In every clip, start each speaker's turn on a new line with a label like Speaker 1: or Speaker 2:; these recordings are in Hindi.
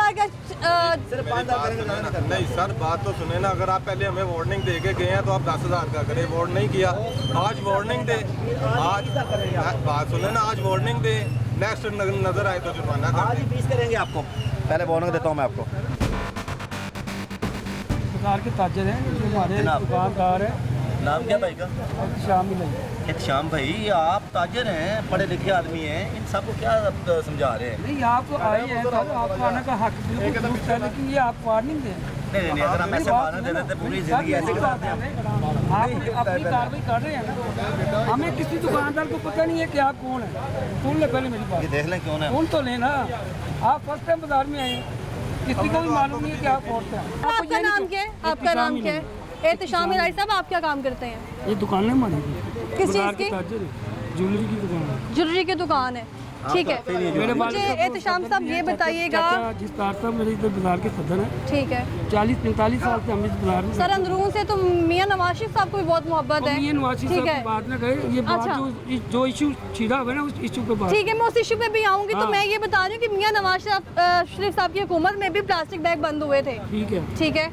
Speaker 1: 5000 का
Speaker 2: सिर्फ 5000 नहीं सर, बात तो सुने ना। अगर आप पहले हमें वार्निंग दे के गए हैं तो आप 10,000 का करें। वार्न नहीं किया, आज वार्निंग दे, आज बात सुने ना, आज वार्निंग दे, नेक्स्ट नजर आए तो जुर्माना कर
Speaker 3: आज ही 20 करेंगे आपको। पहले वार्निंग देता हूँ मैं आपको।
Speaker 4: दुकान के ताजर हैं, जो हमारे दुकानदार हैं।
Speaker 3: नाम क्या भाई का?
Speaker 4: शामिल है
Speaker 3: श्याम भाई, आप ताजर हैं, पढ़े लिखे आदमी हैं, इन सबको क्या समझा रहे हैं?
Speaker 4: नहीं, आप तो आए हैं सर, आपको आने का हक बिल्कुल दुरुस्त है, लेकिन ये आप वार्निंग दें।
Speaker 3: नहीं, अगर हम ऐसे वार्निंग दे देते पूरी जिंदगी ऐसे गुजारते हैं।
Speaker 4: आप अपनी कार्रवाई कर रहे हैं ना। हमें किसी दुकानदार को पता नहीं है कि आप कौन है। सुन ले पहले मेरी बात,
Speaker 3: ये देख लें कौन है।
Speaker 4: सुन तो लेना। आप फर्स्ट टाइम बाजार में आए, किसी को भी मालूम नहीं है कि आप कौन हैं।
Speaker 1: आपका नाम क्या है? आपका नाम क्या है? एहतशाम इलाही साहब, आप क्या काम करते हैं?
Speaker 4: ये दुकान है हमारी,
Speaker 1: किस चीज़ की?
Speaker 4: ज्वेलरी की दुकान है।
Speaker 1: ज्वेलरी की दुकान है, ठीक है। मुझे एहतशाम साहब ये बताइएगा,
Speaker 4: जिस्तार साहब मेरे इधर बाजार के सदर हैं।
Speaker 1: ठीक है।
Speaker 4: 40-45 साल से हम इस बाजार में।
Speaker 1: सर अंदरून से तो मियां नवाज शरीफ साहब को भी बहुत मोहब्बत है।
Speaker 4: मियां नवाज शरीफ
Speaker 1: ठीक
Speaker 4: साहब
Speaker 1: है,
Speaker 4: की बात ना करें, ये बात
Speaker 1: अच्छा।
Speaker 4: जो इशू छिड़ा हुआ है ना, उस इशू पे बात।
Speaker 1: ठीक है, मैं उस इशू पे भी आऊँगी। तो
Speaker 4: हाँ।
Speaker 1: मैं ये बता रही हूँ कि मियां नवाज शरीफ साहब की हुकूमत में भी प्लास्टिक बैग बंद हुए थे,
Speaker 4: ठीक है।
Speaker 1: ठीक है।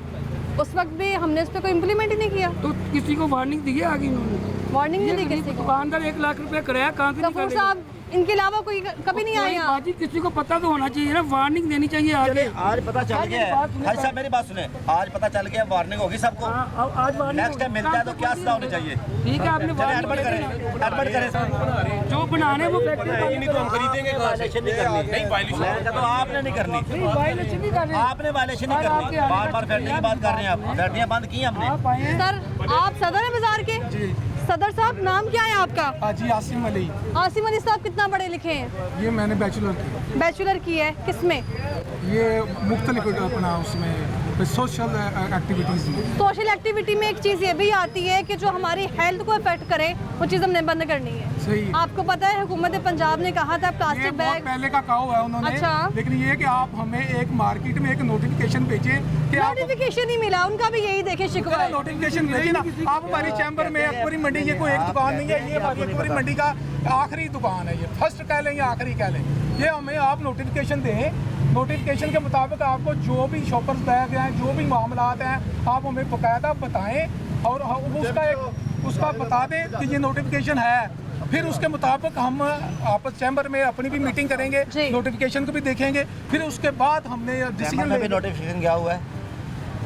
Speaker 1: उस वक्त भी हमने उस पर कोई इम्प्लीमेंट ही नहीं किया।
Speaker 4: तो किसी को वार्निंग दी है आगे उन्होंने?
Speaker 1: वार्निंग नहीं दी किसी को।
Speaker 4: दुकानदार 1 लाख रुपया कराया कहाँ से
Speaker 1: गफूर साहब, इनके अलावा कोई कभी नहीं आया।
Speaker 4: बाजी किसी को पता तो होना चाहिए ना, वार्निंग देनी चाहिए आगे।
Speaker 3: आज पता चल गया है भाई साहब, मेरी बात सुने, आज पता चल गया, वार्निंग होगी सबको।
Speaker 4: आज वार्निंग
Speaker 3: नेक्स्ट टाइम मिलता है तो क्या सजा होनी चाहिए?
Speaker 4: ठीक है, आपने
Speaker 3: चले एडमिट करें
Speaker 4: जो बनाने वो फैक्ट्री
Speaker 3: नहीं तो हम खरीदेंगे। वायलेशन नहीं करनी, नहीं वायलेशन तो आपने नहीं करनी,
Speaker 4: वायलेशन नहीं कर रहे।
Speaker 3: आपने वायलेशन नहीं करनी। बार बार फैक्ट्री की बात कर रहे हैं आप, फैक्ट्रियाँ बंद की हमने।
Speaker 4: आप आए हैं।
Speaker 1: सर आप सदर है बाजार के? सदर साहब, नाम क्या है आपका?
Speaker 4: जी आसिम अली।
Speaker 1: आसिम अली साहब कितना पढ़े लिखे हैं?
Speaker 4: ये मैंने बैचलर
Speaker 1: बैचलर की है, किसमें?
Speaker 4: ये मुख्तलिफ अपना उसमें सोशल एक्टिविटीज़।
Speaker 1: सोशल एक्टिविटी में एक चीज़ ये भी आती है कि जो हमारी हेल्थ को अफेक्ट करे वो चीज़ हमने बंद करनी है।
Speaker 4: सही।
Speaker 1: आपको पता है हुकूमत पंजाब ने कहा था प्लास्टिक बैग
Speaker 4: पहले का कहा हुआ है उन्होंने।
Speaker 1: अच्छा।
Speaker 4: लेकिन ये कि आप हमें एक मार्केट में एक नोटिफिकेशन भेजें कि आप
Speaker 1: नोटिफिकेशन ही मिला, उनका भी यही देखे शिकवा है।
Speaker 4: नोटिफिकेशन भेजिए ना। आप हमारी चैम्बर में अकबरी मंडी, ये कोई एक दुकान नहीं है, ये हमारी अकबरी मंडी का आखिरी दुकान है। ये फर्स्ट कह लें या आखिरी कह लें, ये हमें आप नोटिफिकेशन दें। नोटिफिकेशन के मुताबिक आपको जो भी शॉपर्स बैग हैं, जो भी मामलात हैं, आप हमें बाकायदा बताएं और उसका बता दें कि ये नोटिफिकेशन है। फिर उसके मुताबिक हम आपस चैम्बर में अपनी भी मीटिंग करेंगे, नोटिफिकेशन को भी देखेंगे, फिर उसके बाद हमने डिसीजन।
Speaker 3: नोटिफिकेशन क्या हुआ है?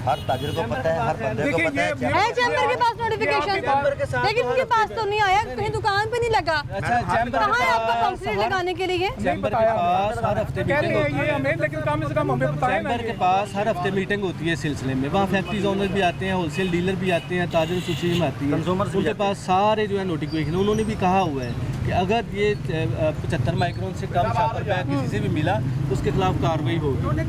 Speaker 3: हर ताजिर को पता है, हर बंदे को पता है।
Speaker 1: चैम्बर के पास नोटिफिकेशन, लेकिन उनके पास तो नहीं आया, कहीं दुकान पे नहीं लगा। कहाँ है आपका पंपलेट लगाने के लिए?
Speaker 5: चैम्बर के पास हर हफ्ते मीटिंग होती है।
Speaker 4: लेकिन कम से कम हमें बताएं।
Speaker 5: चैम्बर के पास हर हफ्ते मीटिंग होती है इस सिलसिले में। वहाँ फैक्ट्रीज ओनर भी आते हैं, होलसेल डीलर भी आते हैं, ताजिर एसोसिएशन में आती है, उनके पास सारे जो है नोटिफिकेशन। उन्होंने भी कहा हुआ है कि अगर ये 75 माइक्रोन से कम शॉपर बैग किसी से भी मिला तो उसके खिलाफ कार्रवाई होगी।